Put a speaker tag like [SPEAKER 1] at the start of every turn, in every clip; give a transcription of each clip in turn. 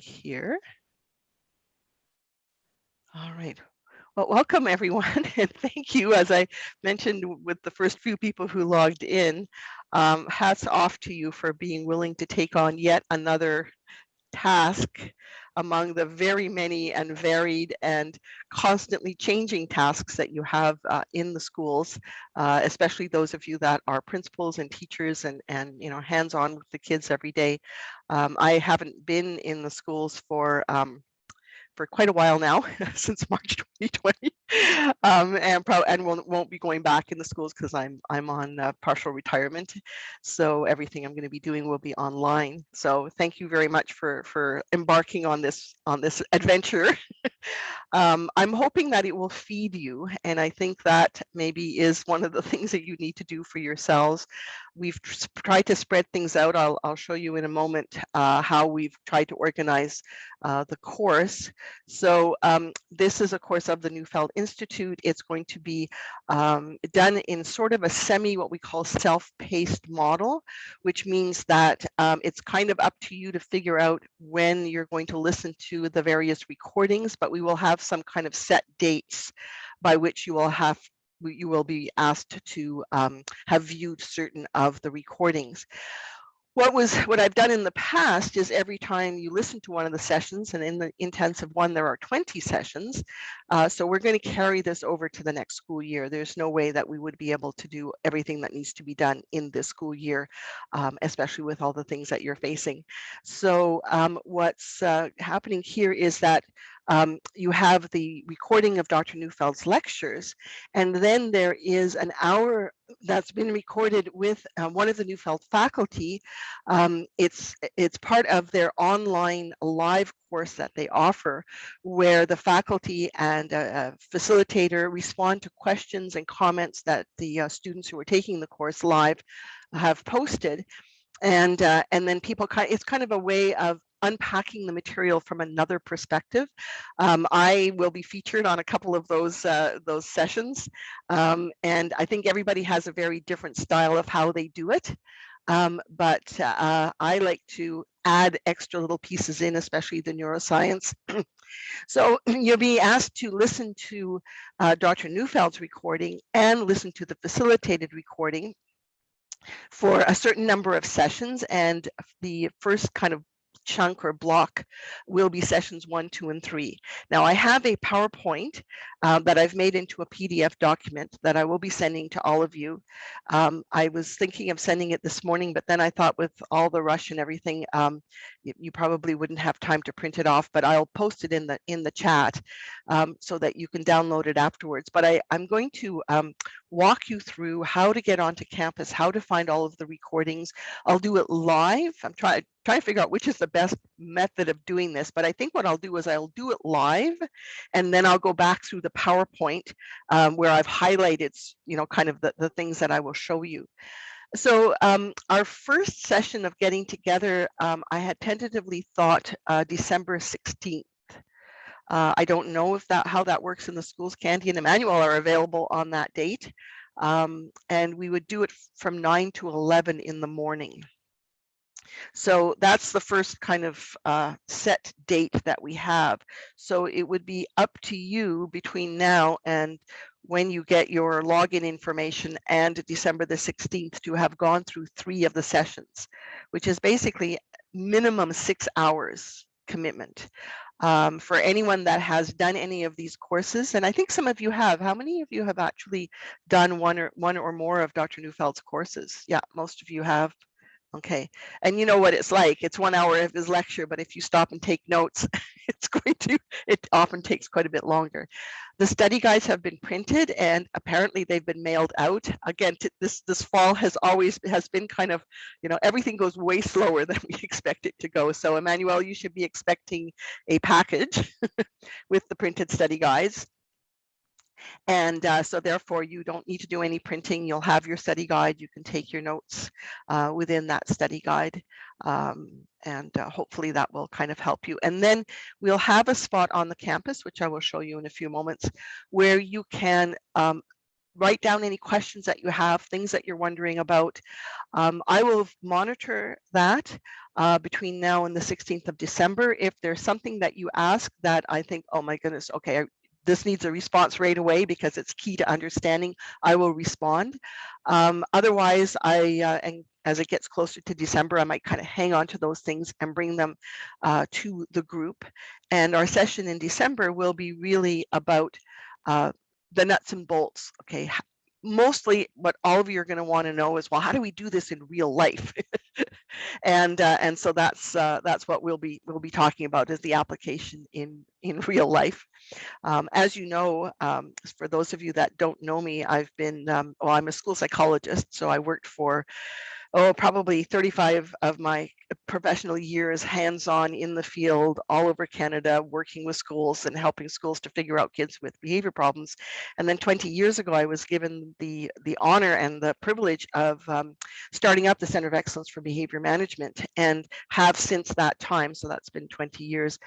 [SPEAKER 1] here. All right. Well, welcome everyone, and thank you. As I mentioned with the first few people who logged in, hats off to you for being willing to take on yet another task among the very many and varied and constantly changing tasks that you have in the schools, especially those of you that are principals and teachers and hands-on with the kids every day. I haven't been in the schools for quite a while now, since March 2020, and won't be going back in the schools because I'm on partial retirement. So everything I'm going to be doing will be online. So thank you very much for embarking on this adventure. I'm hoping that it will feed you, and I think that maybe is one of the things that you need to do for yourselves. We've tried to spread things out. I'll show you in a moment how we've tried to organize the course. So this is a course of the Neufeld Institute. It's going to be done in sort of a what we call self-paced model, which means that it's kind of up to you to figure out when you're going to listen to the various recordings, but we will have some kind of set dates by which you will be asked to have viewed certain of the recordings. What I've done in the past is every time you listen to one of the sessions, and in the intensive one there are 20 sessions, so we're going to carry this over to the next school year. There's no way that we would be able to do everything that needs to be done in this school year, especially with all the things that you're facing. So what's happening here is that you have the recording of Dr. Neufeld's lectures, and then there is an hour that's been recorded with one of the Neufeld faculty. It's part of their online live course that they offer, where the faculty and a facilitator respond to questions and comments that the students who are taking the course live have posted. And then people it's kind of a way of unpacking the material from another perspective. I will be featured on a couple of those sessions, and I think everybody has a very different style of how they do it. But I like to add extra little pieces in, especially the neuroscience. So you'll be asked to listen to Dr. Neufeld's recording and listen to the facilitated recording for a certain number of sessions, and the first kind of chunk or block will be sessions 1, 2, and 3. Now I have a PowerPoint that I've made into a PDF document that I will be sending to all of you. I was thinking of sending it this morning, but then I thought with all the rush and everything, you probably wouldn't have time to print it off, but I'll post it in the chat so that you can download it afterwards. But I'm going to walk you through how to get onto campus, how to find all of the recordings. I'll do it live. I'm trying to figure out which is the best method of doing this, but I think what I'll do is I'll do it live, and then I'll go back through the PowerPoint where I've highlighted, kind of the things that I will show you. So our first session of getting together, I had tentatively thought December 16th. I don't know if how that works in the schools. Candy and Emmanuel are available on that date, and we would do it from 9 to 11 in the morning. So that's the first kind of set date that we have. So it would be up to you between now and when you get your login information and December the 16th to have gone through 3 of the sessions, which is basically minimum 6 hours commitment. For anyone that has done any of these courses, and I think some of you have. How many of you have actually done one or more of Dr. Neufeld's courses? Yeah, most of you have. Okay, and you know what it's like. It's 1 hour of his lecture, but if you stop and take notes, it often takes quite a bit longer. The study guides have been printed, and apparently they've been mailed out. Again, this fall has been kind of, everything goes way slower than we expect it to go. So Emmanuel, you should be expecting a package with the printed study guides. And so therefore you don't need to do any printing. You'll have your study guide. You can take your notes within that study guide. And hopefully that will kind of help you. And then we'll have a spot on the campus, which I will show you in a few moments, where you can write down any questions that you have, things that you're wondering about. I will monitor that. between now and the 16th of December. If there's something that you ask that I think, oh my goodness, okay, this needs a response right away because it's key to understanding, I will respond. Otherwise, and as it gets closer to December, I might kind of hang on to those things and bring them to the group. And our session in December will be really about the nuts and bolts. Okay, mostly what all of you are going to want to know is, well, how do we do this in real life? And so that's what we'll be talking about, is the application in real life. As you know, for those of you that don't know me, I've been well, I'm a school psychologist, so I worked for probably 35 of my professional years hands-on in the field all over Canada, working with schools and helping schools to figure out kids with behavior problems. And then 20 years ago, I was given the honor and the privilege of starting up the Center of Excellence for Behavior Management, and have since that time, so that's been 20 years,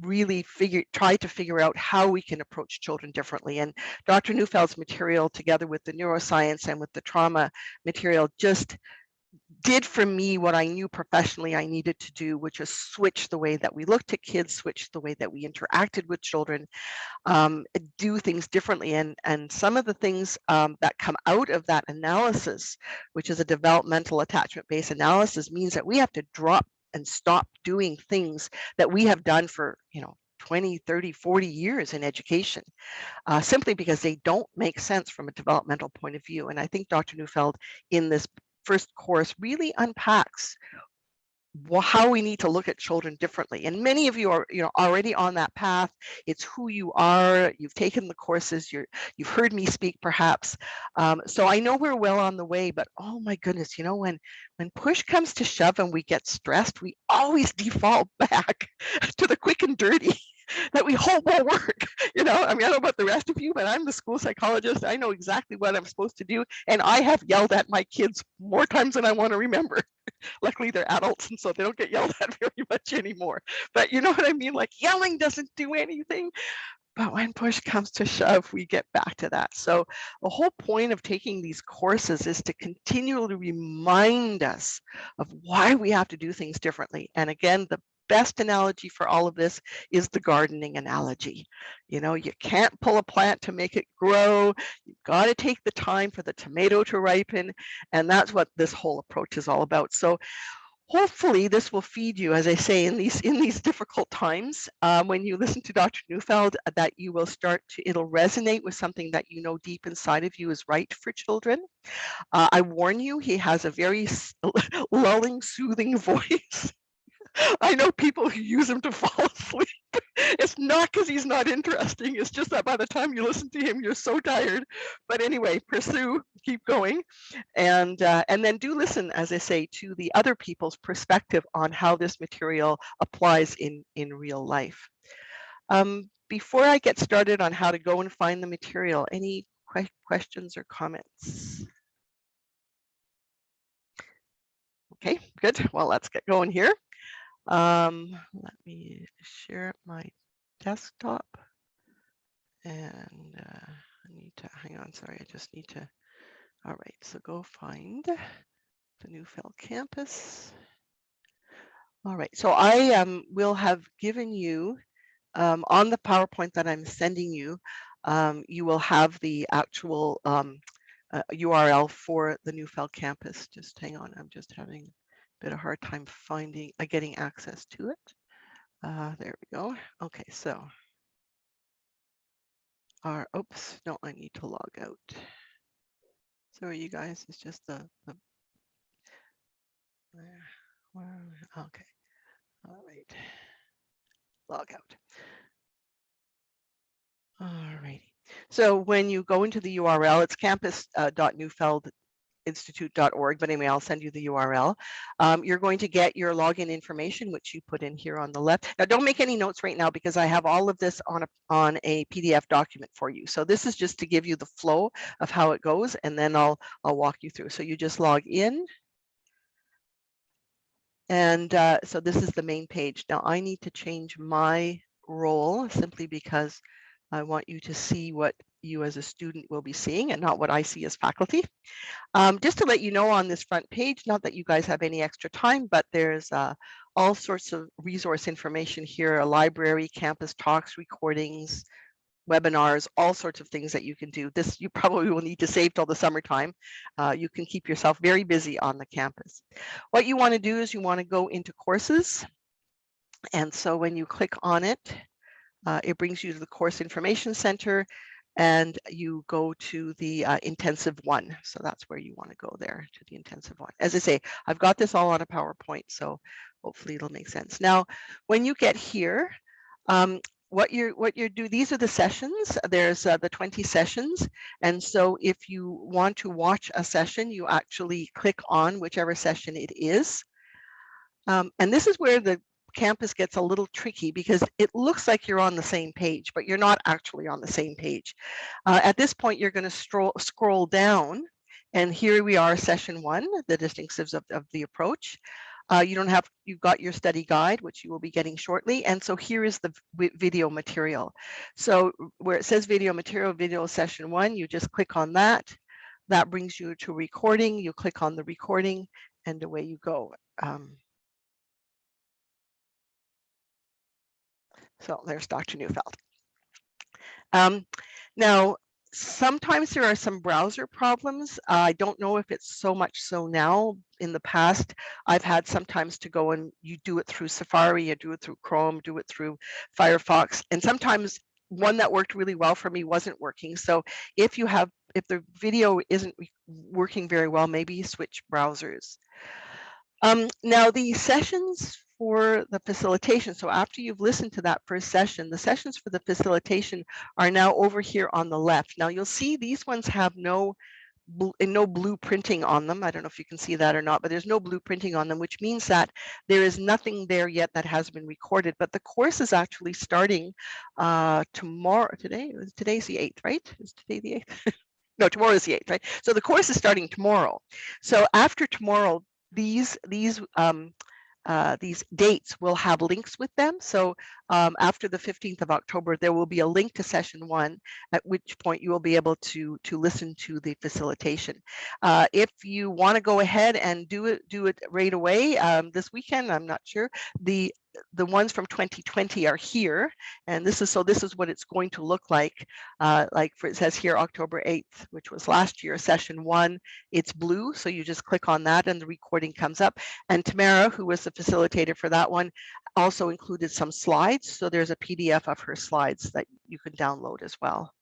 [SPEAKER 1] really try to figure out how we can approach children differently. And Dr. Neufeld's material, together with the neuroscience and with the trauma material, just did for me what I knew professionally I needed to do, which is switch the way that we looked at kids, switch the way that we interacted with children, do things differently. And some of the things that come out of that analysis, which is a developmental attachment-based analysis, means that we have to drop and stop doing things that we have done for 20, 30, 40 years in education, simply because they don't make sense from a developmental point of view. And I think Dr. Neufeld in this first course really unpacks how we need to look at children differently. And many of you are already on that path. It's who you are. You've taken the courses. You've heard me speak perhaps. So I know we're well on the way, but oh my goodness, when push comes to shove and we get stressed, we always default back to the quick and dirty that we hope will work. I don't know about the rest of you, but I'm the school psychologist. I know exactly what I'm supposed to do. And I have yelled at my kids more times than I want to remember. Luckily, they're adults, and so they don't get yelled at very much anymore. But you know what I mean? Like, yelling doesn't do anything. But when push comes to shove, we get back to that. So the whole point of taking these courses is to continually remind us of why we have to do things differently. And again, the best analogy for all of this is the gardening analogy. You can't pull a plant to make it grow. You've got to take the time for the tomato to ripen. And that's what this whole approach is all about. So hopefully this will feed you, as I say, in these difficult times. When you listen to Dr. Neufeld, that you will it'll resonate with something that you know deep inside of you is right for children. I warn you, he has a very lulling, soothing voice. I know people who use him to fall asleep. It's not because he's not interesting. It's just that by the time you listen to him, you're so tired. But anyway, pursue, keep going. And then do listen, as I say, to the other people's perspective on how this material applies in real life. Before I get started on how to go and find the material, any questions or comments? Okay, good. Well, let's get going here. Let me share my desktop, and I need to hang on. Sorry, I just need to. All right, so go find the Neufeld campus. All right, so I will have given you on the PowerPoint that I'm sending you. You will have the actual URL for the Neufeld campus. Just hang on, I'm just having a bit of a hard time getting access to it. There we go. Okay, so oops, no, I need to log out. Sorry, you guys, it's just the okay, all right, log out. All righty. So when you go into the URL, it's campus.neufeldinstitute.org, but anyway, I'll send you the URL. You're going to get your login information, which you put in here on the left. Now, don't make any notes right now because I have all of this on a PDF document for you. So this is just to give you the flow of how it goes, and then I'll walk you through. So you just log in. And so this is the main page. Now I need to change my role simply because I want you to see what you as a student will be seeing and not what I see as faculty. Just to let you know on this front page, not that you guys have any extra time, but there's all sorts of resource information here, a library, campus talks, recordings, webinars, all sorts of things that you can do. This you probably will need to save till the summertime. You can keep yourself very busy on the campus. What you want to do is you want to go into courses. And so when you click on it, it brings you to the Course Information Center, and you go to the intensive one. So that's where you want to go, there to the intensive one. As I say, I've got this all on a PowerPoint, so hopefully it'll make sense. Now, when you get here, what you're doing, these are the sessions. There's the 20 sessions. And so if you want to watch a session, you actually click on whichever session it is. And this is where the campus gets a little tricky, because it looks like you're on the same page, but you're not actually on the same page. At this point, you're going to scroll down, and here we are, session 1, the distinctives of the approach. You've got your study guide, which you will be getting shortly. And so here is the video material. So where it says video material, video session 1, you just click on that. That brings you to recording. You click on the recording, and away you go. So there's Dr. Neufeld. Now, sometimes there are some browser problems. I don't know if it's so much so now. In the past, I've had sometimes to go and you do it through Safari, you do it through Chrome, do it through Firefox, and sometimes one that worked really well for me wasn't working. So if the video isn't working very well, maybe switch browsers. Now the sessions for the facilitation, so after you've listened to that first session, the sessions for the facilitation are now over here on the left. Now you'll see these ones have no blueprinting on them. I don't know if you can see that or not, but there's no blueprinting on them, which means that there is nothing there yet that has been recorded. But the course is actually starting tomorrow. Today's the 8th, right? Is today the 8th? No, tomorrow is the 8th, right? So the course is starting tomorrow. So after tomorrow, these dates will have links with them. So after the 15th of October, there will be a link to session 1, at which point you will be able to listen to the facilitation. If you want to go ahead and do it right away this weekend, I'm not sure. The ones from 2020 are here, and this is what it's going to look like. It says here October 8th, which was last year, session 1. It's blue, so you just click on that and the recording comes up. And Tamara, who was the facilitator for that one, also included some slides. So there's a PDF of her slides that you can download as well.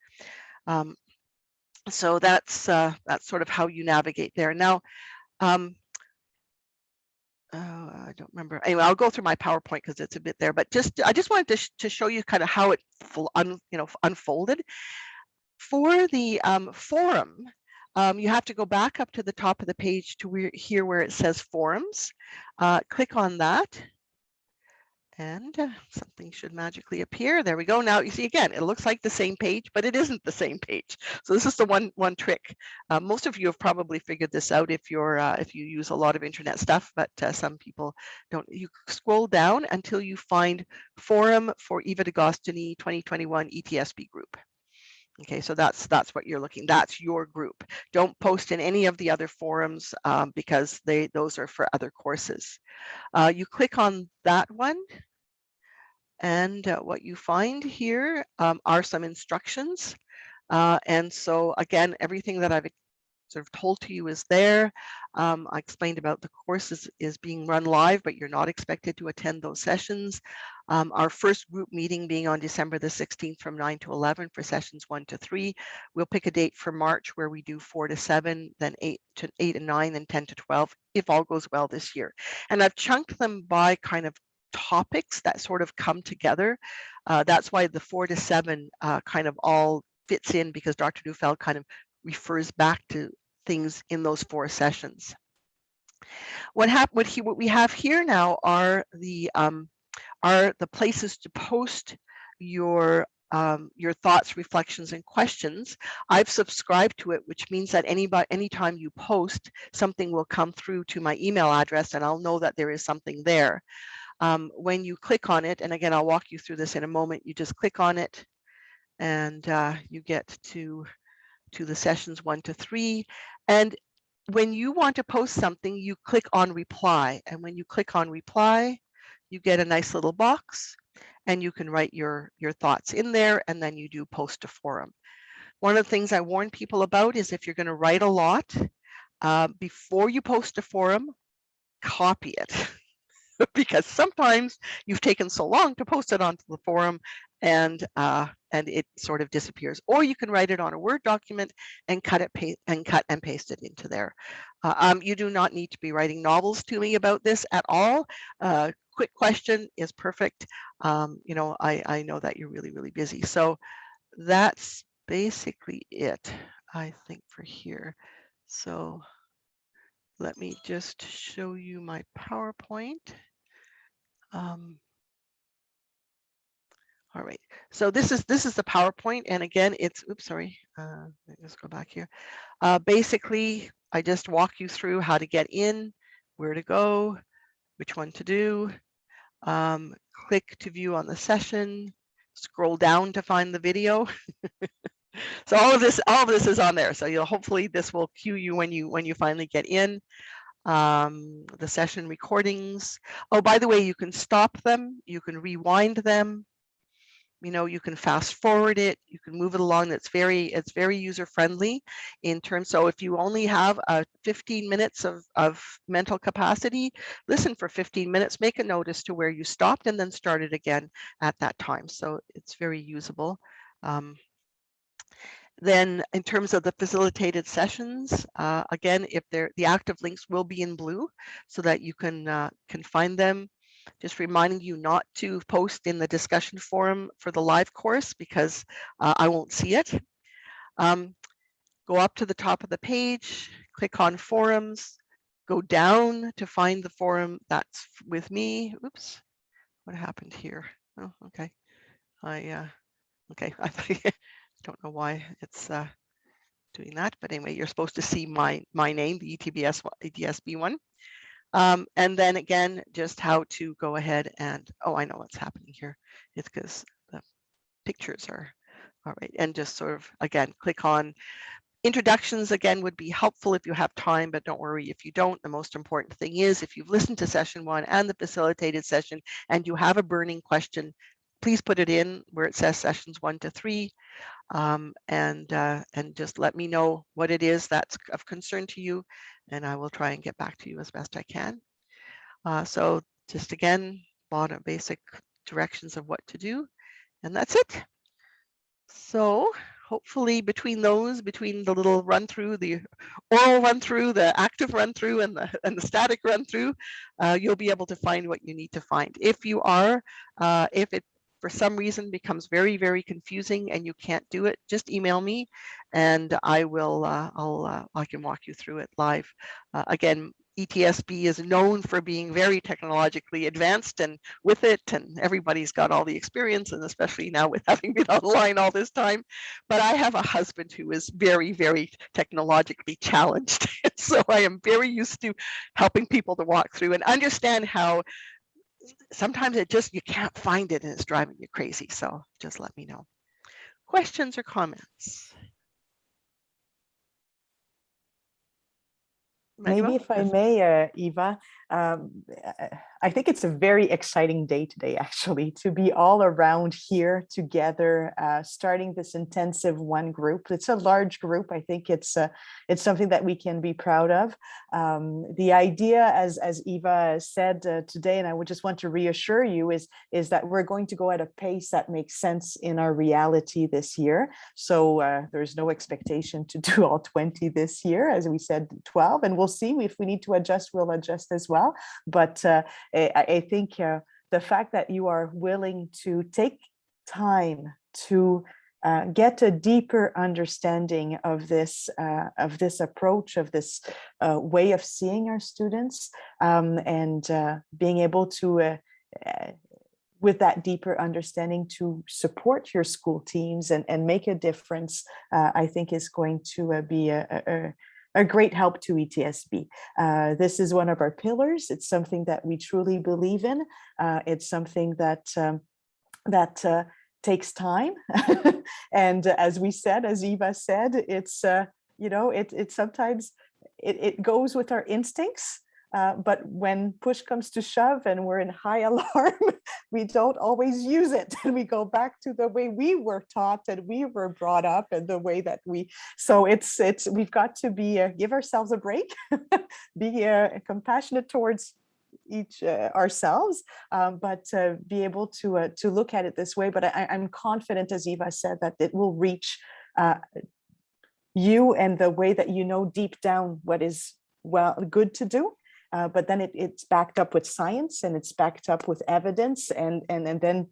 [SPEAKER 1] So that's sort of how you navigate there. Now, I don't remember. Anyway, I'll go through my PowerPoint because it's a bit there, but I just wanted to show you kind of how it unfolded. For the forum, you have to go back up to the top of the page to where it says forums. Click on that, and something should magically appear. There we go. Now you see, again, it looks like the same page, but it isn't the same page. So this is the one trick. Most of you have probably figured this out if you use a lot of internet stuff, but some people don't. You scroll down until you find Forum for Eva D'Agostini 2021 ETSB group. Okay, so that's what you're looking. That's your group. Don't post in any of the other forums because those are for other courses. You click on that one, and what you find here are some instructions. And so again, everything that I've sort of told to you is there. I explained about the course is being run live, but you're not expected to attend those sessions. Our first group meeting being on December the 16th from 9 to 11 for sessions 1 to 3. We'll pick a date for March where we do 4 to 7, then 8 and 9, and 10 to 12, if all goes well this year. And I've chunked them by kind of topics that sort of come together. That's why the 4 to 7 kind of all fits in, because Dr. Neufeld kind of refers back to things in those 4 sessions. What we have here now are the places to post your thoughts, reflections, and questions. I've subscribed to it, which means that anytime you post, something will come through to my email address, and I'll know that there is something there. When you click on it, and again, I'll walk you through this in a moment, you just click on it, and you get to the sessions 1 to 3. And when you want to post something, you click on reply. And when you click on reply, you get a nice little box and you can write your thoughts in there, and then you do post to forum. One of the things I warn people about is if you're going to write a lot, before you post to forum, copy it. Because sometimes you've taken so long to post it onto the forum and it sort of disappears. Or you can write it on a Word document and cut and paste it into there. You do not need to be writing novels to me about this at all. Quick question is perfect. You know, I know that you're really, really busy. So that's basically it, I think, for here. So let me just show you my PowerPoint. All right, so this is the PowerPoint, and again, it's, oops, sorry, let me just go back here. Basically, I just walk you through how to get in, where to go, which one to do, click to view on the session, scroll down to find the video. So all of this is on there. So you'll hopefully this will cue you when you finally get in. The session recordings. Oh, by the way, you can stop them, you can rewind them. You know, you can fast forward it, you can move it along. It's very user friendly in terms. So if you only have 15 minutes of mental capacity, listen for 15 minutes, make a note as to where you stopped, and then start it again at that time. So it's very usable. Then in terms of the facilitated sessions, again, if the active links will be in blue so that you can find them. Just reminding you not to post in the discussion forum for the live course because I won't see it. Go up to the top of the page, click on forums, go down to find the forum that's with me. Oops, what happened here? Oh, okay. Okay, I don't know why it's doing that, but anyway, you're supposed to see my name, the ETSB one. And then again, just how to go ahead and, oh, I know what's happening here. It's because the pictures are, all right. And just sort of, again, click on introductions. Again, would be helpful if you have time, but don't worry if you don't. The most important thing is if you've listened to session 1 and the facilitated session and you have a burning question, please put it in where it says sessions 1 to 3. And just let me know what it is that's of concern to you, and I will try and get back to you as best I can. So just again, bottom basic directions of what to do, and that's it. So hopefully between the little run through, the oral run through, the active run through, and the static run through, you'll be able to find what you need to find. If you are, if it for some reason becomes very, very confusing and you can't do it, just email me and I will, I can walk you through it live. Again, ETSB is known for being very technologically advanced, and with it, and everybody's got all the experience, and especially now with having been online all this time. But I have a husband who is very, very technologically challenged. So I am very used to helping people to walk through and understand how sometimes it just, you can't find it and it's driving you crazy. So just let me know. Questions or comments?
[SPEAKER 2] Maybe if I may, Eva, I think it's a very exciting day today, actually, to be all around here together, starting this intensive one group. It's a large group. I think it's something that we can be proud of. The idea, as Eva said today, and I would just want to reassure you, is that we're going to go at a pace that makes sense in our reality this year. So there's no expectation to do all 20 this year, as we said, 12, and we'll see if we need to adjust, we'll adjust as well. But I think the fact that you are willing to take time to get a deeper understanding of this approach, of this way of seeing our students, and being able to with that deeper understanding to support your school teams and make a difference, I think is going to be a great help to ETSB. This is one of our pillars. It's something that we truly believe in. It's something that takes time. And as we said, as Eva said, it's, it sometimes it goes with our instincts. But when push comes to shove and we're in high alarm, we don't always use it. And we go back to the way we were taught and we were brought up and the way that so we've got to be, give ourselves a break, be compassionate towards each ourselves, but be able to look at it this way. But I'm confident, as Eva said, that it will reach you and the way that deep down what is good to do. But then it's backed up with science and it's backed up with evidence, and then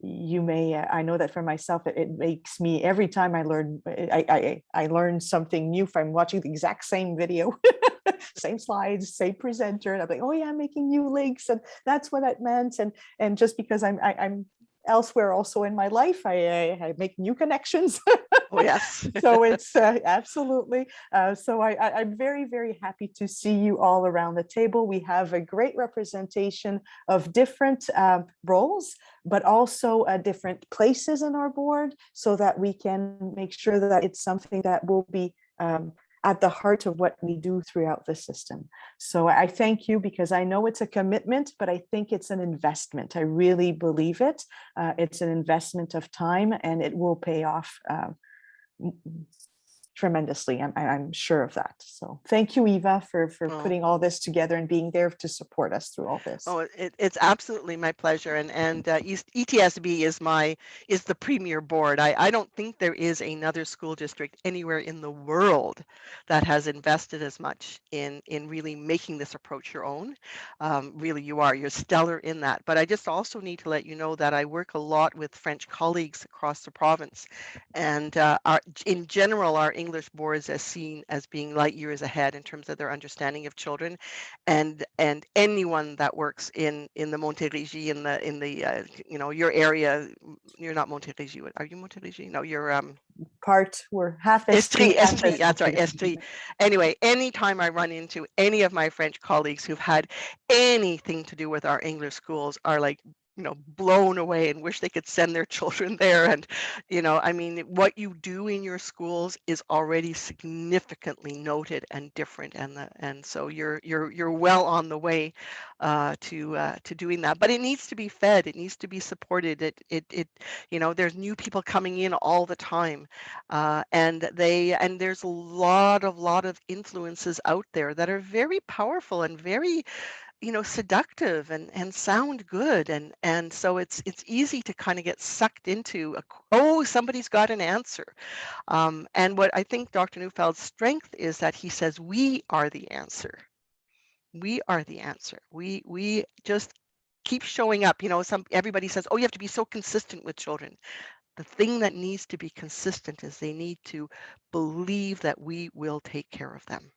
[SPEAKER 2] you may I know that for myself it makes me, every time I learn something new. If I'm watching the exact same video, same slides, same presenter, and I'm like, oh yeah, I'm making new links, and that's what it meant. And just because I'm elsewhere also in my life, I make new connections.
[SPEAKER 1] Oh, yes.
[SPEAKER 2] So it's absolutely. So I'm very, very happy to see you all around the table. We have a great representation of different roles, but also different places in our board, so that we can make sure that it's something that will be at the heart of what we do throughout the system. So I thank you, because I know it's a commitment, but I think it's an investment. I really believe it. It's an investment of time, and it will pay off tremendously. I'm sure of that. So thank you, Eva, for putting all this together and being there to support us through all this.
[SPEAKER 1] Oh, it's absolutely my pleasure. And ETSB is the premier board. I don't think there is another school district anywhere in the world that has invested as much in really making this approach your own. Really, you're stellar in that. But I just also need to let you know that I work a lot with French colleagues across the province, and in general, our English boards are seen as being light years ahead in terms of their understanding of children, and anyone that works in the Montérégie, in the your area. You're not Montérégie. Are you Montérégie? No, you're
[SPEAKER 2] we're half
[SPEAKER 1] Estrie,
[SPEAKER 2] half
[SPEAKER 1] that's right, Estrie. Anyway, anytime I run into any of my French colleagues who've had anything to do with our English schools are like, blown away and wish they could send their children there. And, I mean, what you do in your schools is already significantly noted and different. And so you're well on the way to doing that. But it needs to be fed. It needs to be supported. There's new people coming in all the time, and there's a lot of influences out there that are very powerful and very seductive and sound good, and so it's easy to kind of get sucked into somebody's got an answer, and what I think Dr. Neufeld's strength is that he says we are the answer. We are the answer. We just keep showing up. Everybody says, oh, you have to be so consistent with children. The thing that needs to be consistent is they need to believe that we will take care of them.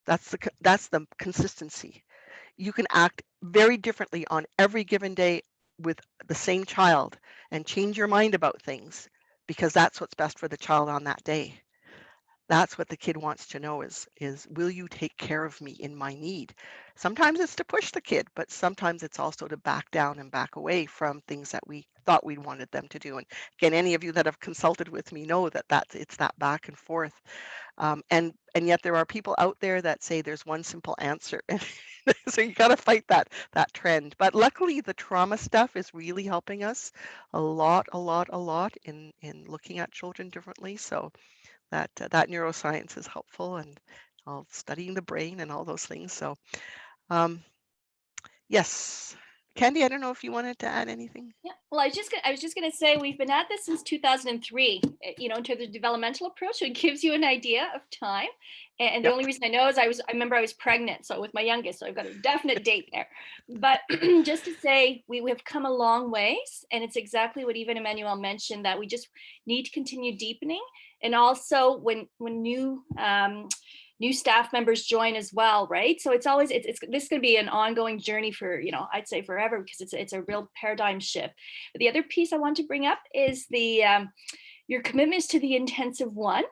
[SPEAKER 1] That's the consistency. You can act very differently on every given day with the same child and change your mind about things, because that's what's best for the child on that day. That's what the kid wants to know is will you take care of me in my need? Sometimes it's to push the kid, but sometimes it's also to back down and back away from things that we thought we wanted them to do. And again, any of you that have consulted with me know that it's that back and forth. And yet there are people out there that say there's one simple answer. So you got to fight that trend. But luckily, the trauma stuff is really helping us a lot in looking at children differently. So that neuroscience is helpful, and all studying the brain and all those things. So yes. Candy, I don't know if you wanted to add anything.
[SPEAKER 3] Yeah, well, I was just gonna say we've been at this since 2003. In terms of the developmental approach, so it gives you an idea of time. And the only reason I know is I remember I was pregnant, so with my youngest, so I've got a definite date there. But just to say, we have come a long ways, and it's exactly what Eva and Emmanuel mentioned, that we just need to continue deepening, and also when new staff members join as well, right? So it's always this is going to be an ongoing journey for, I'd say forever, because it's a real paradigm shift. But the other piece I want to bring up is your commitments to the intensive 1.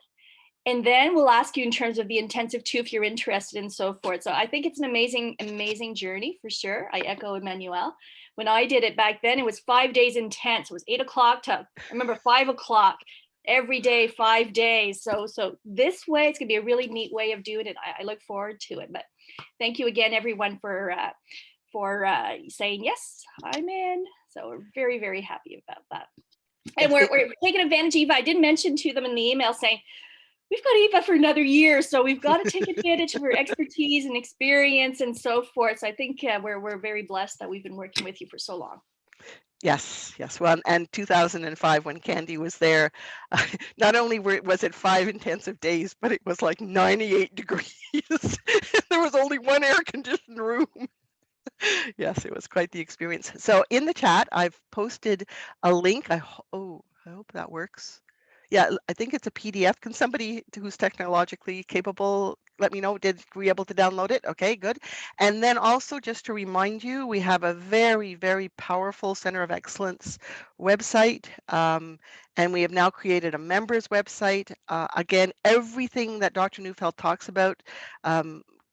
[SPEAKER 3] And then we'll ask you in terms of the intensive 2 if you're interested, and so forth. So I think it's an amazing journey for sure. I echo Emmanuel. when I did it back then, it was 5 days intense. It was 8 o'clock to, I remember 5 o'clock every day, 5 days. So this way, it's gonna be a really neat way of doing it. I look forward to it. But thank you again, everyone, for saying yes, I'm in. So we're very, very happy about that. And we're taking advantage, Eva. I did mention to them in the email saying, we've got Eva for another year, so we've got to take advantage of her expertise and experience and so forth. So I think we're very blessed that we've been working with you for so long.
[SPEAKER 1] Yes, yes. Well, and 2005 when Candy was there, not only was it 5 intensive days, but it was like 98 degrees. There was only one air-conditioned room. Yes, it was quite the experience. So in the chat, I've posted a link. I hope that works. Yeah, I think it's a PDF. Can somebody who's technologically capable let me know? Did we able to download it? Okay, good. And then also just to remind you, we have a very, very powerful Center of Excellence website. And we have now created a members website. Again, everything that Dr. Neufeld talks about,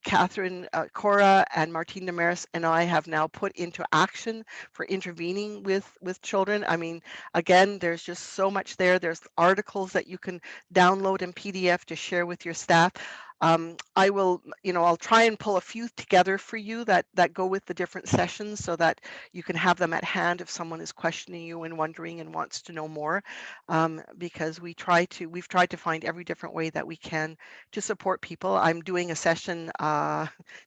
[SPEAKER 1] Catherine, Cora, and Martine Damaris and I have now put into action for intervening with children. I mean, again, there's just so much there. There's articles that you can download in PDF to share with your staff. I will, I'll try and pull a few together for you that go with the different sessions so that you can have them at hand if someone is questioning you and wondering and wants to know more, because we've tried to find every different way that we can to support people. I'm doing a session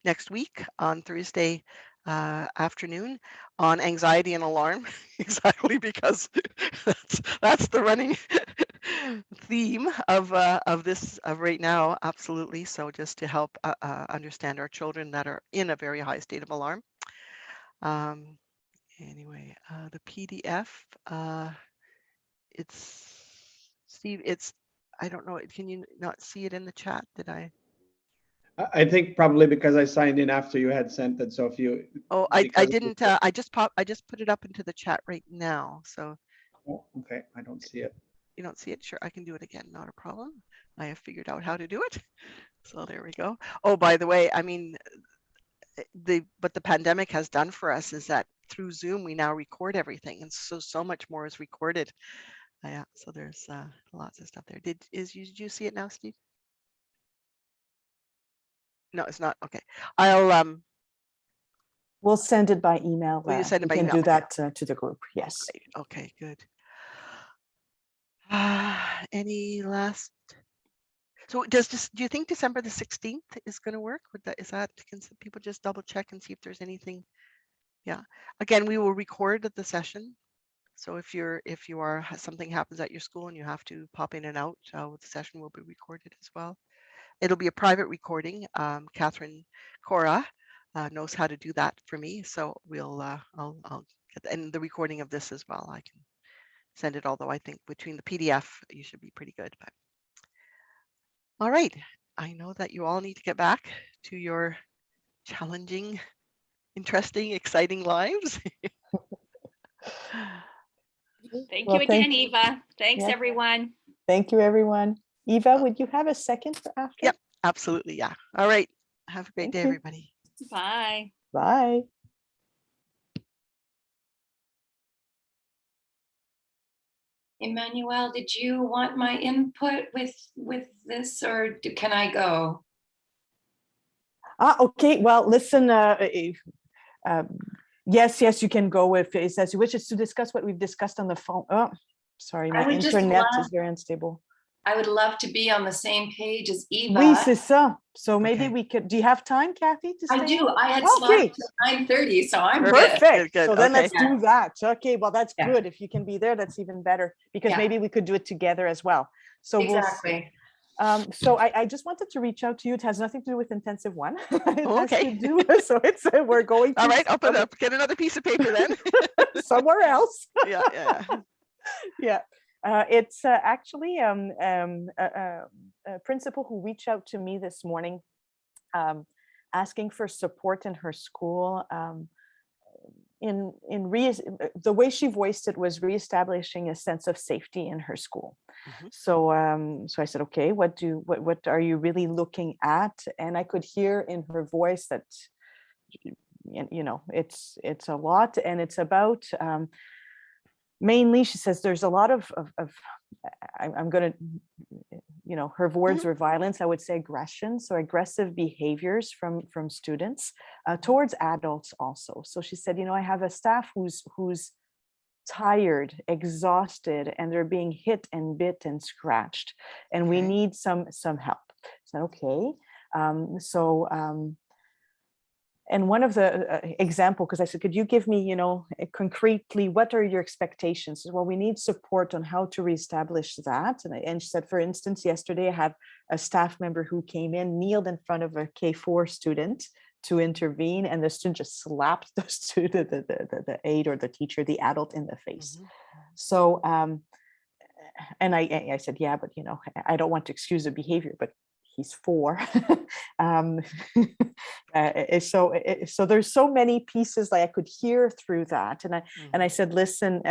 [SPEAKER 1] next week on Thursday afternoon on anxiety and alarm, exactly because that's the running theme of right now. Absolutely. So just to help understand our children that are in a very high state of alarm. Anyway, the PDF, it's Steve. I don't know. Can you not see it in the chat? Did I?
[SPEAKER 4] I think probably because I signed in after you had sent it. So if you.
[SPEAKER 1] Oh, I didn't. I just put it up into the chat right now. So.
[SPEAKER 4] Oh, okay, I don't see it.
[SPEAKER 1] You don't see it? Sure, I can do it again. Not a problem. I have figured out how to do it. So there we go. Oh, by the way, I mean, what the pandemic has done for us is that through Zoom we now record everything, and so much more is recorded. Yeah, so there's lots of stuff there. Did you see it now, Steve? No, it's not. Okay, I'll
[SPEAKER 2] We'll send it by email.
[SPEAKER 1] Will you send it by
[SPEAKER 2] we can
[SPEAKER 1] email?
[SPEAKER 2] do that to the group. Yes.
[SPEAKER 1] Okay, good. Any last? So do you think December the 16th is going to work? Can some people just double check and see if there's anything? Yeah. Again, we will record the session. So if something happens at your school and you have to pop in and out, the session will be recorded as well. It'll be a private recording. Catherine Cora knows how to do that for me. So I'll get and the recording of this as well. I can send it, although I think between the PDF, you should be pretty good. But all right, I know that you all need to get back to your challenging, interesting, exciting lives.
[SPEAKER 3] Thank you again, Eva. Thanks,
[SPEAKER 2] yeah.
[SPEAKER 3] everyone.
[SPEAKER 2] Thank you, everyone. Eva, would you have a second for after?
[SPEAKER 1] Yep, absolutely. Yeah. All right. Have a great day, everybody.
[SPEAKER 3] Bye.
[SPEAKER 2] Bye.
[SPEAKER 5] Emmanuel, did you want my input with this, or can I go?
[SPEAKER 2] Okay. Well, listen. Yes, you can go if it says you wish. It's to discuss what we've discussed on the phone. Oh, sorry, my internet is very unstable.
[SPEAKER 5] I would love to be on the same page as Eva.
[SPEAKER 2] Oui, c'est ça. So maybe we could. Do you have time, Kathy? To stay
[SPEAKER 5] I do.
[SPEAKER 2] on?
[SPEAKER 5] I had slotted to 9:30, so I'm
[SPEAKER 2] perfect.
[SPEAKER 1] Good.
[SPEAKER 2] So then
[SPEAKER 1] Okay.
[SPEAKER 2] let's do that. Okay. Well, that's
[SPEAKER 5] Yeah.
[SPEAKER 2] good. If you can be there, that's even better because
[SPEAKER 5] Yeah.
[SPEAKER 2] maybe we could do it together as well. So
[SPEAKER 5] exactly.
[SPEAKER 2] So I just wanted to reach out to you. It has nothing to do with intensive one. It has
[SPEAKER 1] Okay.
[SPEAKER 2] to do. So we're going.
[SPEAKER 1] All right. I'll put up. Get another piece of paper then.
[SPEAKER 2] somewhere else.
[SPEAKER 1] Yeah.
[SPEAKER 2] Yeah. It's actually a principal who reached out to me this morning asking for support in her school. The way she voiced it was reestablishing a sense of safety in her school. Mm-hmm. So I said, okay, what are you really looking at? And I could hear in her voice that you know, it's a lot, and it's about mainly, she says, there's a lot of I'm going to, you know, her words were violence, I would say aggression, so aggressive behaviors from students towards adults also. So she said, you know, I have a staff who's tired, exhausted, and they're being hit and bit and scratched, and we
[SPEAKER 1] Okay.
[SPEAKER 2] need some help. So okay, and one of the example, because I said, could you give me, you know, concretely, what are your expectations? Well, we need support on how to reestablish that. And she said, for instance, yesterday I had a staff member who came in, kneeled in front of a K4 student to intervene, and the student just slapped the student, the aide or the teacher, the adult, in the face. So, and I said, yeah, but you know, I don't want to excuse the behavior, but he's 4. So there's so many pieces that I could hear through that, and I said, listen,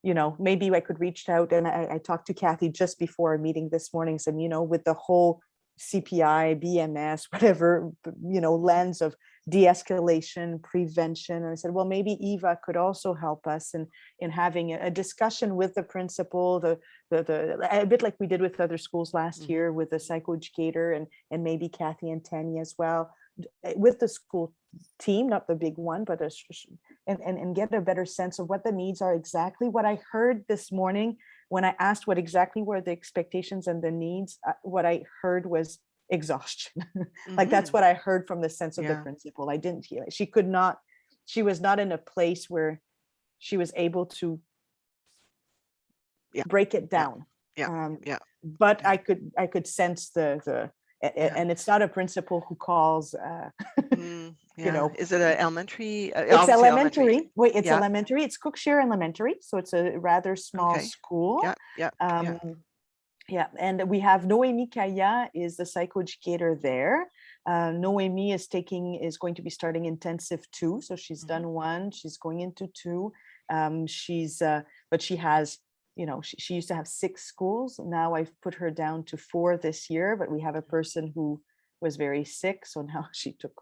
[SPEAKER 2] you know, maybe I could reach out, and I talked to Kathy just before our meeting this morning, said, you know, with the whole CPI, BMS, whatever, you know, lens of de-escalation, prevention. And I said, well, maybe Eva could also help us in having a discussion with the principal, a bit like we did with other schools last year with the psychoeducator, and maybe Kathy and Tanya as well, with the school team, not the big one, but and get a better sense of what the needs are exactly. What I heard this morning when I asked what exactly were the expectations and the needs, what I heard was exhaustion. Like that's what I heard from the sense of the principal. I didn't hear it. She was not in a place where she was able to break it down. But I could sense and it's not a principal who calls you know,
[SPEAKER 1] is it an elementary?
[SPEAKER 2] it's
[SPEAKER 1] Obviously
[SPEAKER 2] elementary. Wait, it's elementary. It's Cookshire Elementary, so it's a rather small school. Yeah, and we have Noemi Kaya is the psychoeducator there. Noemi is going to be starting intensive 2, so she's done 1. She's going into 2. But she has, you know, she used to have 6 schools. Now I've put her down to 4 this year, but we have a person who was very sick, so now she took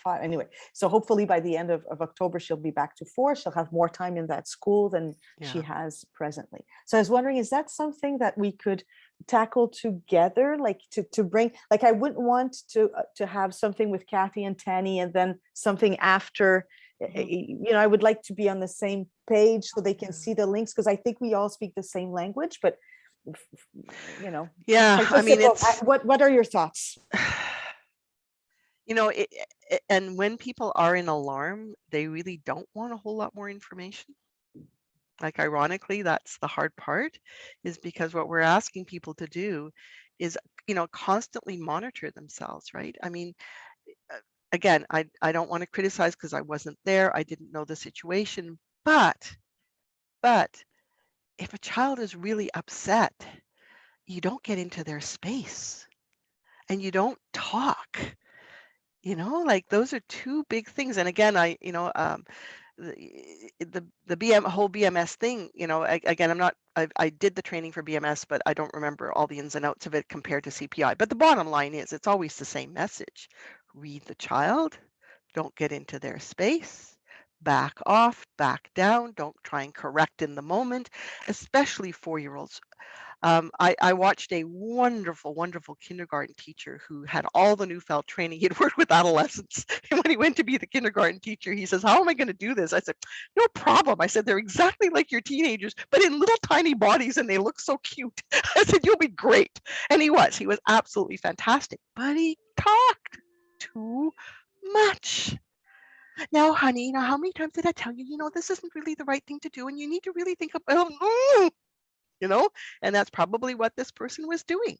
[SPEAKER 2] 5 anyway. So hopefully by the end of October she'll be back to 4. She'll have more time in that school than she has presently. So I was wondering, is that something that we could tackle together, like to bring, like I wouldn't want to have something with Kathy and Tanny and then something after. You know, I would like to be on the same page so they can see the links, because I think we all speak the same language, but you know.
[SPEAKER 1] I mean,
[SPEAKER 2] what are your thoughts?
[SPEAKER 1] You know, and when people are in alarm, they really don't want a whole lot more information. Like, ironically, that's the hard part, is because what we're asking people to do is, you know, constantly monitor themselves, right? I mean, again, I don't want to criticize because I wasn't there. I didn't know the situation, but if a child is really upset, you don't get into their space and you don't talk. You know, like those are 2 big things. And again, the whole BMS thing, you know, again, I did the training for BMS, but I don't remember all the ins and outs of it compared to CPI. But the bottom line is, it's always the same message. Read the child, don't get into their space, back off, back down, don't try and correct in the moment, especially 4-year-olds. I watched a wonderful, wonderful kindergarten teacher who had all the Neufeld training. He'd worked with adolescents. And when he went to be the kindergarten teacher, he says, how am I going to do this? I said, no problem. I said, they're exactly like your teenagers, but in little tiny bodies, and they look so cute. I said, you'll be great. And he was absolutely fantastic, but he talked too much. Now, honey, how many times did I tell you, this isn't really the right thing to do, and you need to really think about, and that's probably what this person was doing.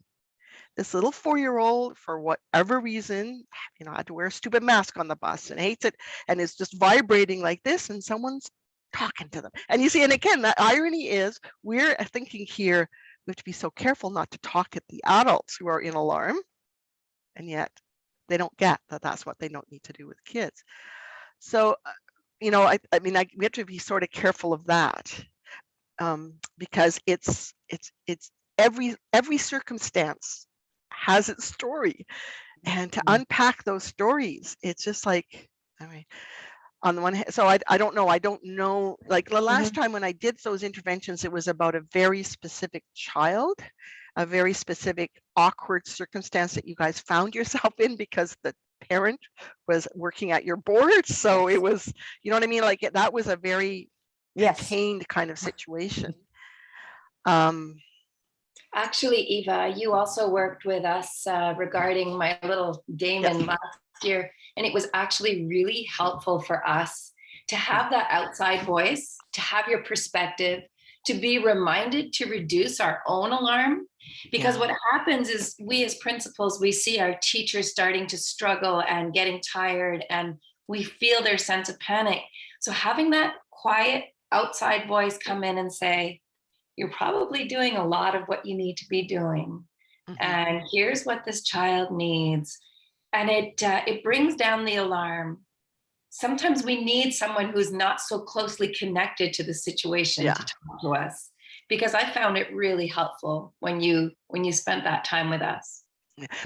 [SPEAKER 1] This little 4-year-old, for whatever reason, had to wear a stupid mask on the bus and hates it, and is just vibrating like this, and someone's talking to them. And you see, and again, that irony is, we're thinking here, we have to be so careful not to talk at the adults who are in alarm, and yet they don't get that that's what they don't need to do with kids. So, I mean, we have to be sort of careful of that. Because it's every circumstance has its story, and to unpack those stories, it's just like, All right. On the one hand, so I don't know, like the last time when I did those interventions, it was about a very specific child, a very specific awkward circumstance that you guys found yourself in because the parent was working at your board. So it was, you know what I mean? Like that was a very
[SPEAKER 2] Yes.
[SPEAKER 1] contained kind of situation.
[SPEAKER 5] Actually, Eva, you also worked with us regarding my little Damon last year, and it was actually really helpful for us to have that outside voice, to have your perspective, to be reminded to reduce our own alarm. Because what happens is we as principals, we see our teachers starting to struggle and getting tired, and we feel their sense of panic. So having that quiet outside voice come in and say, you're probably doing a lot of what you need to be doing. And here's what this child needs. And it brings down the alarm. Sometimes we need someone who's not so closely connected to the situation to talk to us, because I found it really helpful when you spent that time with us.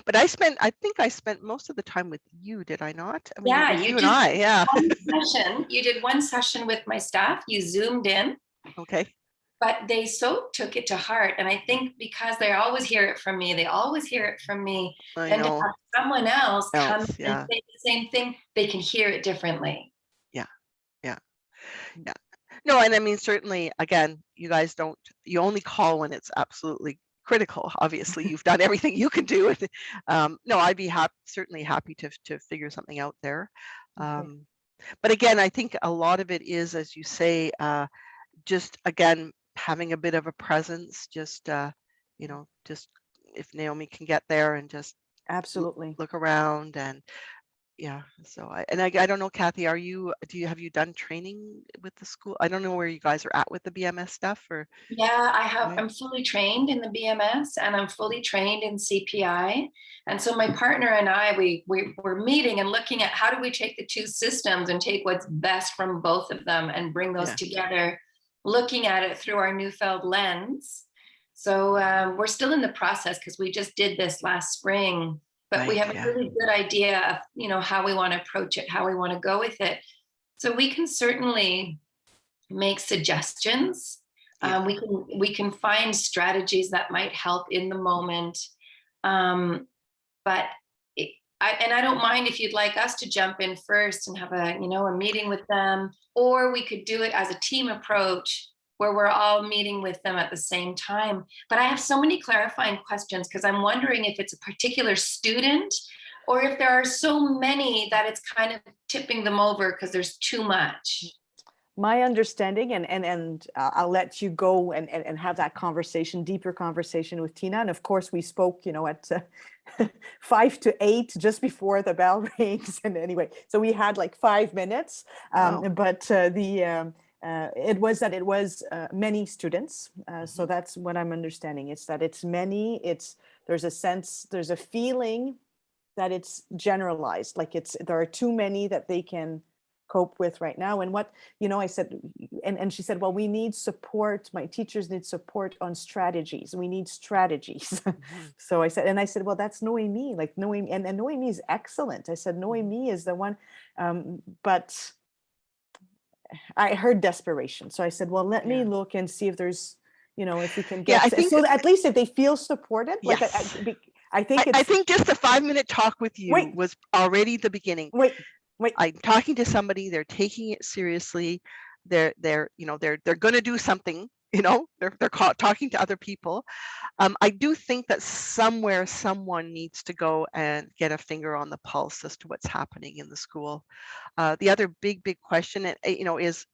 [SPEAKER 1] But I think I spent most of the time with you, did I not? I mean,
[SPEAKER 5] Yeah,
[SPEAKER 1] it was
[SPEAKER 5] you
[SPEAKER 1] you and I,
[SPEAKER 5] You did one session with my staff, you zoomed in.
[SPEAKER 1] Okay.
[SPEAKER 5] But they so took it to heart. And I think because they always hear it from me, then to have someone else come and say the same thing, they can hear it differently.
[SPEAKER 1] Yeah. No, and I mean, certainly, again, you guys you only call when it's absolutely critical. Obviously, you've done everything you can do. No, I'd be certainly happy to figure something out there. But again, I think a lot of it is, as you say, just again, having a bit of a presence, just just if Naomi can get there and just
[SPEAKER 2] absolutely
[SPEAKER 1] look around. And so I don't know, Kathy, have you done training with the school? I don't know where you guys are at with the BMS stuff, or
[SPEAKER 5] I'm fully trained in the BMS, and I'm fully trained in CPI. And so my partner and I, we're meeting and looking at how do we take the two systems and take what's best from both of them and bring those together, looking at it through our Neufeld lens. So we're still in the process because we just did this last spring, but we have a really good idea of, how we want to approach it, how we want to go with it. So we can certainly make suggestions. We can find strategies that might help in the moment. But I don't mind if you'd like us to jump in first and have a meeting with them, or we could do it as a team approach where we're all meeting with them at the same time. But I have so many clarifying questions because I'm wondering if it's a particular student or if there are so many that it's kind of tipping them over because there's too much.
[SPEAKER 2] My understanding, and I'll let you go and have that deeper conversation with Tina. And of course, we spoke, at 5 to 8 just before the bell rings. And anyway, so we had like 5 minutes, but it was many students. So that's what I'm understanding. It's that it's many. There's a feeling that it's generalized, like there are too many that they can cope with right now. And what I said, and she said, well, we need support. My teachers need support on strategies. We need strategies. So I said, well, that's Noemi. Like Noemi, and Noemi is excellent. I said, Noemi is the one, but I heard desperation. So I said, well, let me look and see if there's, if we can get, so at least if they feel supported.
[SPEAKER 1] Yes.
[SPEAKER 2] I think
[SPEAKER 1] I think just a 5-minute talk with you was already the beginning.
[SPEAKER 2] Wait.
[SPEAKER 1] I'm talking to somebody, they're taking it seriously. They're going to do something, they're talking to other people. I do think that somewhere someone needs to go and get a finger on the pulse as to what's happening in the school. The other big question, is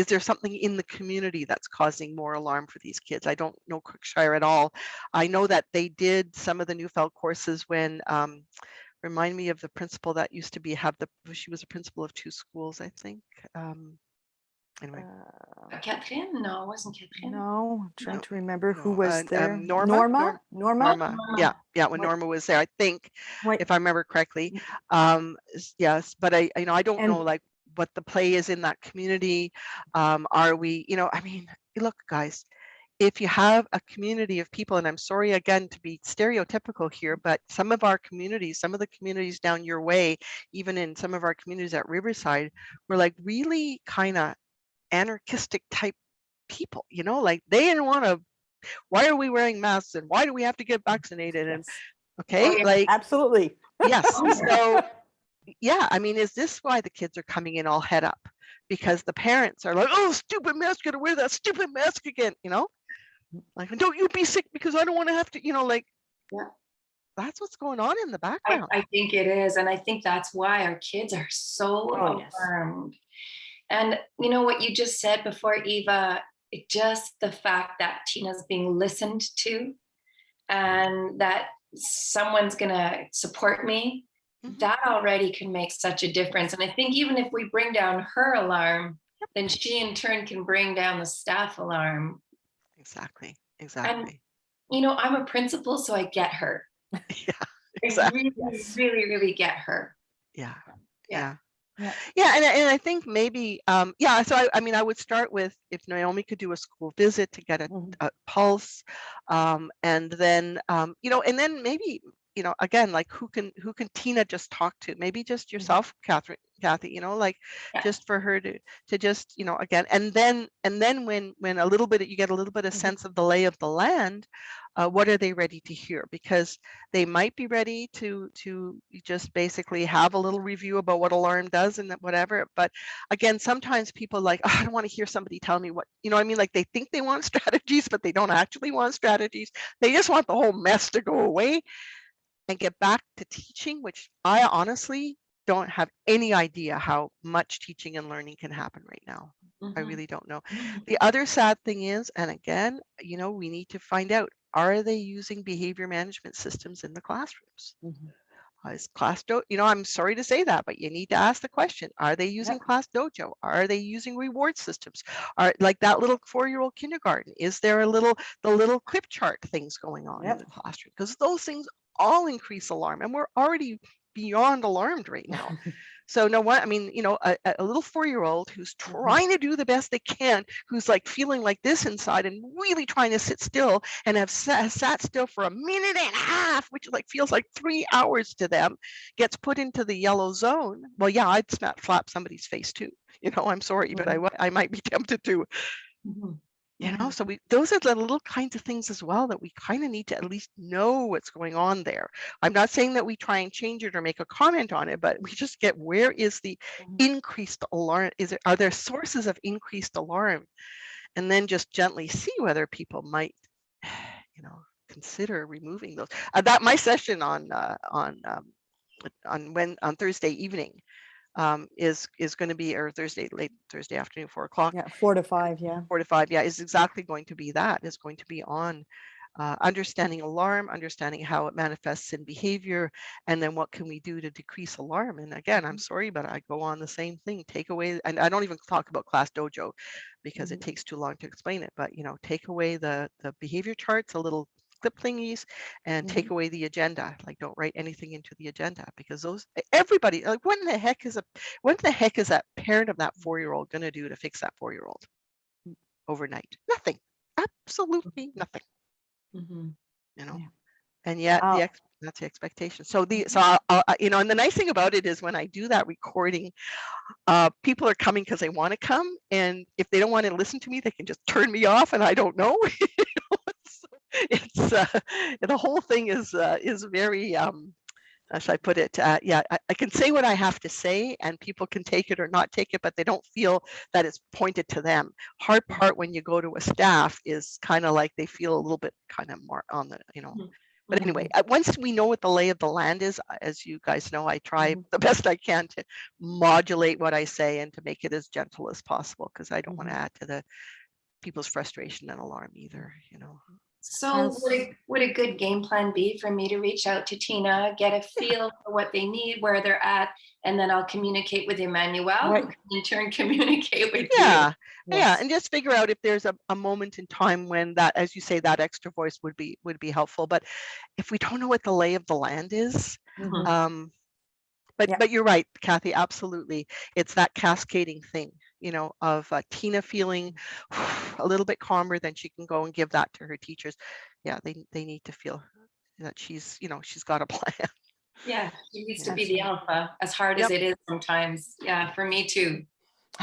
[SPEAKER 1] there something in the community that's causing more alarm for these kids? I don't know Cookshire at all. I know that they did some of the Neufeld courses when, remind me of the principal that used to she was a principal of 2 schools, I think. Anyway.
[SPEAKER 5] Catherine? No, it wasn't Catherine.
[SPEAKER 2] No, I'm trying to remember who was there.
[SPEAKER 1] Norma. Yeah, when Norma was there, I think, if I remember correctly. Yes, but I don't know like what the play is in that community. Are we, look, guys, if you have a community of people, and I'm sorry again to be stereotypical here, but some of our communities, some of the communities down your way, even in some of our communities at Riverside, were like really kind of anarchistic type people, you know, like they didn't want to, why are we wearing masks and why do we have to get vaccinated? And
[SPEAKER 2] Yes,
[SPEAKER 1] okay,
[SPEAKER 5] yeah.
[SPEAKER 1] like,
[SPEAKER 2] absolutely.
[SPEAKER 1] yes. So yeah, I mean, is this why the kids are coming in all head up? Because the parents are like, oh, stupid mask, gotta wear that stupid mask again, you know? Like, don't you be sick because I don't want to have to, you know, like,
[SPEAKER 5] Yeah.
[SPEAKER 1] that's what's going on in the
[SPEAKER 5] I,
[SPEAKER 1] background.
[SPEAKER 5] I think it is. And I think that's why our kids are so
[SPEAKER 2] Oh, yes.
[SPEAKER 5] alarmed. And you know what you just said before, Eva, just the fact that Tina's being listened to and that someone's going to support me,
[SPEAKER 1] Mhm.
[SPEAKER 5] that already can make such a difference. And I think even if we bring down her alarm, then she in turn can bring down the staff alarm.
[SPEAKER 1] Exactly, exactly.
[SPEAKER 5] You know, I'm a principal, so I get her.
[SPEAKER 1] Yeah,
[SPEAKER 5] I
[SPEAKER 1] exactly.
[SPEAKER 5] really,
[SPEAKER 2] Yes.
[SPEAKER 5] really, really get her.
[SPEAKER 1] Yeah,
[SPEAKER 5] Yeah.
[SPEAKER 1] yeah.
[SPEAKER 2] Yeah.
[SPEAKER 1] Yeah, and I think maybe, yeah, so I mean, I would start with if Naomi could do a school visit to get
[SPEAKER 2] Mhm.
[SPEAKER 1] a pulse, and then, you know, and then maybe, you know, again, like who can Tina just talk to? Maybe just yourself, Kathy, you know, like
[SPEAKER 5] Yeah.
[SPEAKER 1] just for her to just, you know, again, and then when a little bit, you get a little bit of
[SPEAKER 2] Mhm.
[SPEAKER 1] sense of the lay of the land, what are they ready to hear? Because they might be ready to just basically have a little review about what alarm does and whatever. But again, sometimes people like, oh, I don't want to hear somebody tell me what, you know what I mean? Like they think they want strategies, but they don't actually want strategies. They just want the whole mess to go away and get back to teaching, which I honestly don't have any idea how much teaching and learning can happen right now. I
[SPEAKER 5] Mhm.
[SPEAKER 1] really don't know.
[SPEAKER 5] Mhm.
[SPEAKER 1] The other sad thing is, and again, you know, we need to find out, are they using behavior management systems in the classrooms?
[SPEAKER 2] Mhm.
[SPEAKER 1] Is you know, I'm sorry to say that, but you need to ask the question, are they using
[SPEAKER 2] Yep.
[SPEAKER 1] Class Dojo? Are they using reward systems? Are like that little 4-year-old kindergarten, is there the little clip chart things going on in
[SPEAKER 2] Yep.
[SPEAKER 1] the classroom? Because those things all increase alarm and we're already beyond alarmed right now. So no what I mean, you know, a little 4-year-old who's trying to do the best they can, who's like feeling like this inside and really trying to sit still and have sat still for a minute and a half, which like feels like 3 hours to them, gets put into the yellow zone. Well, yeah, I'd slap somebody's face too. You know, I'm sorry, but I might be tempted to.
[SPEAKER 5] Mhm.
[SPEAKER 1] You know,
[SPEAKER 5] Mhm.
[SPEAKER 1] so those are the little kinds of things as well that we kind of need to at least know what's going on there. I'm not saying that we try and change it or make a comment on it, but we just get, where is the
[SPEAKER 2] Mhm.
[SPEAKER 1] increased alarm? Are there sources of increased alarm? And then just gently see whether people might, you know, consider removing those. That my session on Thursday evening is going to be, or late Thursday afternoon, 4 o'clock.
[SPEAKER 2] Yeah, 4 to 5. Yeah.
[SPEAKER 1] 4 to 5, yeah, is exactly going to be that. It's going to be on understanding alarm, understanding how it manifests in behavior, and then what can we do to decrease alarm. And again, I'm sorry, but I go on the same thing. Take away, and I don't even talk about Class Dojo because it takes too long to explain it. But you know, take away the behavior charts, a little clip thingies, and take away the agenda. Like, don't write anything into the agenda, because those, everybody, like, what the heck is that parent of that 4-year-old going to do to fix that 4-year-old overnight? Nothing. Absolutely nothing.
[SPEAKER 5] Mhm.
[SPEAKER 1] You know.
[SPEAKER 2] Yeah.
[SPEAKER 1] And yet
[SPEAKER 2] I'll-
[SPEAKER 1] that's the expectation. So you know, and the nice thing about it is when I do that recording, people are coming because they want to come, and if they don't want to listen to me, they can just turn me off, and I don't know. So it's the whole thing is very how should I put it? Yeah, I can say what I have to say, and people can take it or not take it, but they don't feel that it's pointed to them. Hard part when you go to a staff is kind of like they feel a little bit kind of more on the, you know. But anyway, once we know what the lay of the land is, as you guys know, I try the best I can to modulate what I say and to make it as gentle as possible, because I don't want to add to the people's frustration and alarm either, you know.
[SPEAKER 5] So would a good game plan be for me to reach out to Tina, get a feel for what they need, where they're at, and then I'll communicate with Emmanuel,
[SPEAKER 2] Right.
[SPEAKER 5] who can in turn communicate with you.
[SPEAKER 1] Yeah,
[SPEAKER 2] Yes.
[SPEAKER 1] and just figure out if there's a moment in time when that, as you say, that extra voice would be helpful. But if we don't know what the lay of the land is,
[SPEAKER 5] Mhm.
[SPEAKER 1] but
[SPEAKER 2] Yeah.
[SPEAKER 1] but you're right, Kathy, absolutely. It's that cascading thing, of Tina feeling a little bit calmer, then she can go and give that to her teachers. Yeah, they need to feel that she's got a plan.
[SPEAKER 5] Yeah, she needs to be
[SPEAKER 2] Absolutely.
[SPEAKER 5] the alpha, as hard as
[SPEAKER 1] Yep.
[SPEAKER 5] it is sometimes. Yeah, for me too.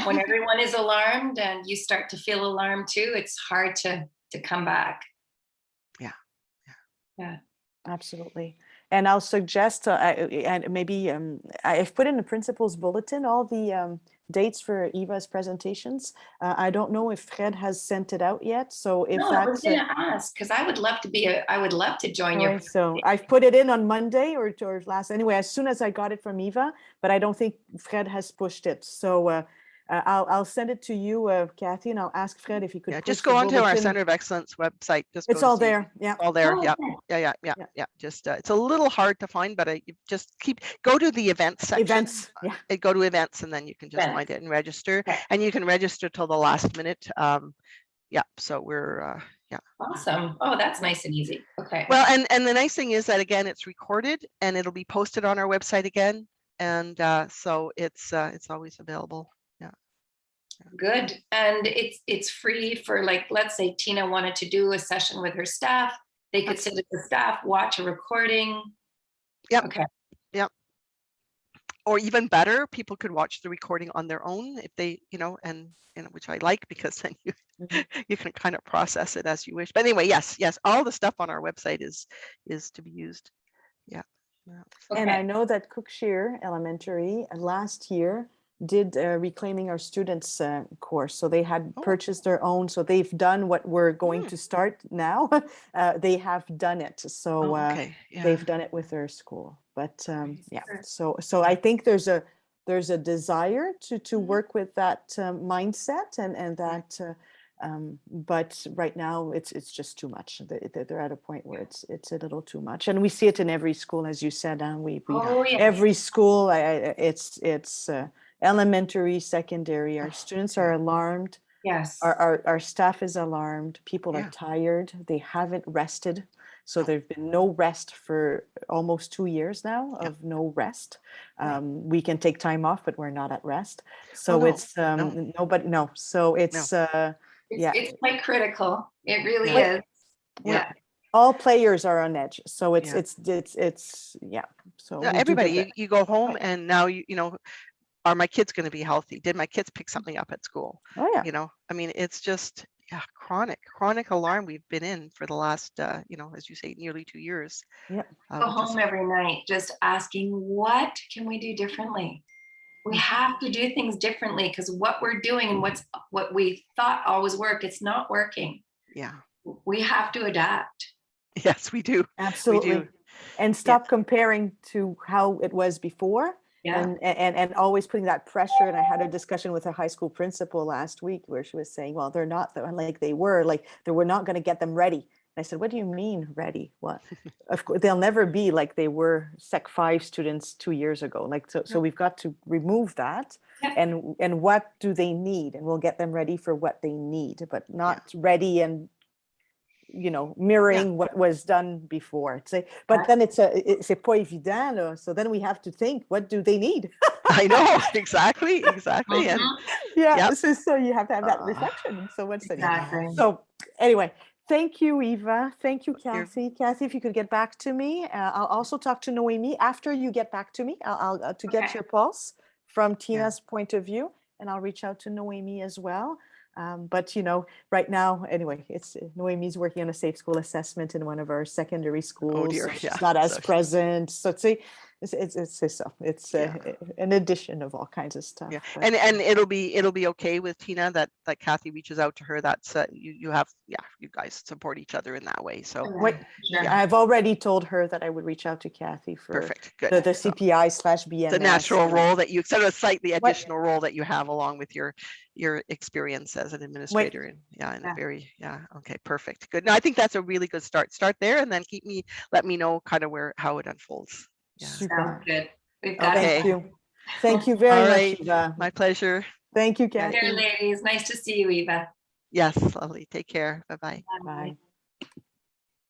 [SPEAKER 5] When everyone is alarmed and you start to feel alarmed too, it's hard to come back.
[SPEAKER 1] Yeah.
[SPEAKER 5] Yeah.
[SPEAKER 2] Absolutely. And I'll suggest, and maybe I've put in the principal's bulletin all the dates for Eva's presentations. I don't know if Fred has sent it out yet. So if
[SPEAKER 5] No, I was
[SPEAKER 2] that's,
[SPEAKER 5] gonna ask, because I would love to I would love to join your.
[SPEAKER 2] anyway, so I've put it in on Monday or last, anyway, as soon as I got it from Eva, but I don't think Fred has pushed it. So I'll send it to you, Kathy, and I'll ask Fred if he could
[SPEAKER 1] Yeah,
[SPEAKER 2] push
[SPEAKER 1] just
[SPEAKER 2] the
[SPEAKER 1] go onto our
[SPEAKER 2] bulletin.
[SPEAKER 1] Center of Excellence website. Just
[SPEAKER 2] It's
[SPEAKER 1] go to
[SPEAKER 2] all
[SPEAKER 1] see it.
[SPEAKER 2] there. Yeah.
[SPEAKER 1] All there.
[SPEAKER 5] Oh,
[SPEAKER 1] Yeah.
[SPEAKER 5] okay.
[SPEAKER 1] Yeah. Just it's a little hard to find, but you just go to the events section.
[SPEAKER 2] Events. Yeah.
[SPEAKER 1] Go to events, and then you can just
[SPEAKER 5] Events.
[SPEAKER 1] find it and register.
[SPEAKER 5] Okay.
[SPEAKER 1] And you can register till the last minute. Yeah. So we're
[SPEAKER 5] Awesome. Oh, that's nice and easy. Okay.
[SPEAKER 1] well, and the nice thing is that again, it's recorded and it'll be posted on our website again, and so it's always available.
[SPEAKER 5] Good. And it's free for, like, let's say Tina wanted to do a session with her staff. They could sit as the staff, watch a recording.
[SPEAKER 1] Yep.
[SPEAKER 5] Okay.
[SPEAKER 1] Or even better, people could watch the recording on their own if they, and which I like, because then you can kind of process it as you wish. But anyway, yes, all the stuff on our website is to be used. Yeah.
[SPEAKER 2] And
[SPEAKER 5] Okay.
[SPEAKER 2] I know that Cookshire Elementary last year did Reclaiming Our Students course. So they had
[SPEAKER 1] Oh.
[SPEAKER 2] purchased their own. So they've done what we're going to start now. They have done it. So
[SPEAKER 1] Oh, okay. Yeah.
[SPEAKER 2] they've done it with their school. But yeah,
[SPEAKER 5] Sure.
[SPEAKER 2] so I think there's a desire to
[SPEAKER 1] Mhm.
[SPEAKER 2] work with that mindset and that. But right now it's just too much. They're at a point where it's a little too much, and we see it in every school, as you said. We
[SPEAKER 5] Oh, yeah.
[SPEAKER 2] every school. It's elementary, secondary. Our students are alarmed.
[SPEAKER 5] Yes.
[SPEAKER 2] Our staff is alarmed. People
[SPEAKER 1] Yeah.
[SPEAKER 2] are tired. They haven't rested. So
[SPEAKER 1] No.
[SPEAKER 2] there's been no rest for almost 2 years now
[SPEAKER 1] Yeah.
[SPEAKER 2] of no rest.
[SPEAKER 1] Right.
[SPEAKER 2] We can take time off, but we're not at rest. So
[SPEAKER 1] no,
[SPEAKER 2] it's
[SPEAKER 1] no.
[SPEAKER 2] nobody. No. So it's yeah.
[SPEAKER 5] It's quite critical. It really
[SPEAKER 1] Yeah.
[SPEAKER 5] is.
[SPEAKER 1] Yeah.
[SPEAKER 2] All players are on edge. So
[SPEAKER 1] Yeah.
[SPEAKER 2] it's yeah. So
[SPEAKER 1] Yeah,
[SPEAKER 2] we do
[SPEAKER 1] everybody,
[SPEAKER 2] get
[SPEAKER 1] you go home and now are my kids going to be healthy? Did my kids pick something up at school?
[SPEAKER 2] that. Oh yeah.
[SPEAKER 1] I mean, it's just chronic alarm we've been in for the last as you say, nearly 2 years.
[SPEAKER 2] Yeah.
[SPEAKER 5] Go
[SPEAKER 1] which is-
[SPEAKER 5] home every night just asking, what can we do differently? We have to do things differently, because what we're doing and what we thought always worked, it's not working.
[SPEAKER 1] yeah.
[SPEAKER 5] We have to adapt.
[SPEAKER 1] Yes, we do.
[SPEAKER 2] Absolutely. And stop comparing to how it was before.
[SPEAKER 5] Yeah.
[SPEAKER 2] And always putting that pressure. And I had a discussion with a high school principal last week where she was saying, well, they're not like they were not going to get them ready. And I said, what do you mean ready? What? Of course, they'll never be like they were Sec 5 students 2 years ago. So we've got to remove that.
[SPEAKER 5] Yeah.
[SPEAKER 2] And what do they need? And we'll get them ready for what they need, but not ready and mirroring what was done before. But then it's pas évident. So then we have to think, what do they need?
[SPEAKER 1] I know, exactly. And
[SPEAKER 2] Yeah.
[SPEAKER 1] Yep.
[SPEAKER 2] So you have to have that reflection. So what's the need?
[SPEAKER 5] Exactly.
[SPEAKER 2] So anyway, thank you, Eva. Thank you,
[SPEAKER 1] You're-
[SPEAKER 2] Kathy. Kathy, if you could get back to me, I'll also talk to Noemi after you get back to me. I'll to get
[SPEAKER 5] Okay.
[SPEAKER 2] your pulse from Tina's point of view, and I'll reach out to Noemi as well. But right now, anyway, it's Noemi's working on a safe school assessment in one of our secondary schools.
[SPEAKER 1] dear,
[SPEAKER 2] So she's
[SPEAKER 1] yeah.
[SPEAKER 2] not as
[SPEAKER 1] So-
[SPEAKER 2] present. So it's
[SPEAKER 1] Yeah.
[SPEAKER 2] an addition of all kinds of stuff.
[SPEAKER 1] Yeah,
[SPEAKER 2] but,
[SPEAKER 1] and it'll be okay with Tina that Kathy reaches out to her. That's you guys support each other in that way. So
[SPEAKER 2] Wait,
[SPEAKER 5] Sure.
[SPEAKER 2] I've already told her that I would reach out to Kathy for
[SPEAKER 1] perfect, good.
[SPEAKER 2] the
[SPEAKER 1] So
[SPEAKER 2] CPI/BMS.
[SPEAKER 1] the natural
[SPEAKER 2] and-
[SPEAKER 1] role that you sort of cite the additional role that you have along with your experience as an administrator. And in a very okay, perfect, good. No, I think that's a really good start. Start there, and then let me know kind of how it unfolds. Yeah.
[SPEAKER 2] Super.
[SPEAKER 5] Sounds good. We've got
[SPEAKER 1] Okay.
[SPEAKER 2] Thank you. Thank you very
[SPEAKER 1] All
[SPEAKER 2] much,
[SPEAKER 1] right.
[SPEAKER 2] Eva.
[SPEAKER 1] My pleasure.
[SPEAKER 2] Thank you,
[SPEAKER 5] Here,
[SPEAKER 2] Kathy.
[SPEAKER 5] ladies. Nice to see you, Eva.
[SPEAKER 1] Yes, lovely. Take care. Bye-bye.
[SPEAKER 2] Bye.